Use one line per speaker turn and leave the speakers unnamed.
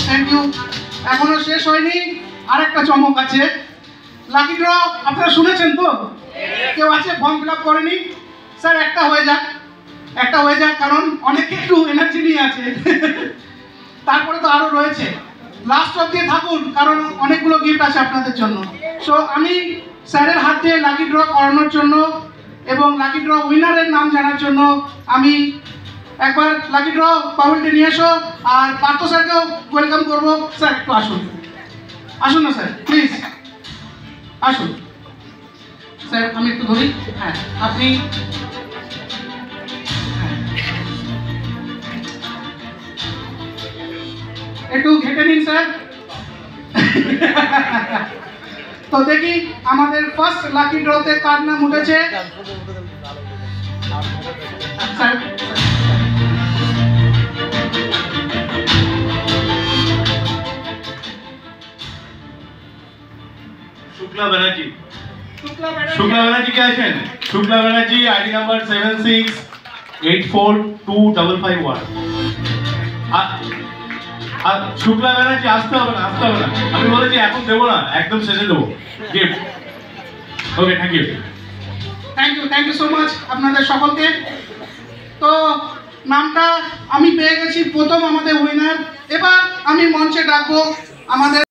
Thank you. এখনো শেষ হয়নি, আরেকটা চমক আছে। লাকি ড্র আপনারা শুনেছেন তো? কেউ আছে ফর্ম ফিল আপ করেনি? স্যার একটা হয়ে যাক, কারণ অনেকে একটু এনার্জি নিয়ে আছে। তারপরে তো আরো রয়েছে, লাস্ট অবধি থাকুন, কারণ অনেকগুলো গিফট আছে আপনাদের জন্য। সো আমি স্যারের হাত দিয়ে লাকি ড্র করানোর জন্য এবং লাকি ড্র উইনারের নাম জানার জন্য আমি একবার লাকি ড্র পাউলটি নিয়ে এসো, আর পার্থ স্যারকেও ওয়েলকাম করবো। স্যার একটু আসুন না স্যার, প্লিজ আসুন। স্যার আমি একটু ধরি, হ্যাঁ আপনি একটু ঘেটে নিন স্যার। তো দেখি আমাদের ফার্স্ট লাকি ড্রতে কার নাম উঠেছে। স্যার
शुक्ला बनर्जी के आছেন? Shukla Banerjee ID number 76842551। আর শুক্লা ব্যানার্জি আসতে হবে না, আমি বলেছি এখন দেবো না, একদম শেষে দেবো gift. Okay, thank you
so much আপনাদের সকলকে। তো নামটা আমি পেয়ে গেছি প্রথম আমাদের উইনার। এবার আমি মঞ্চে ডাকবো আমাদের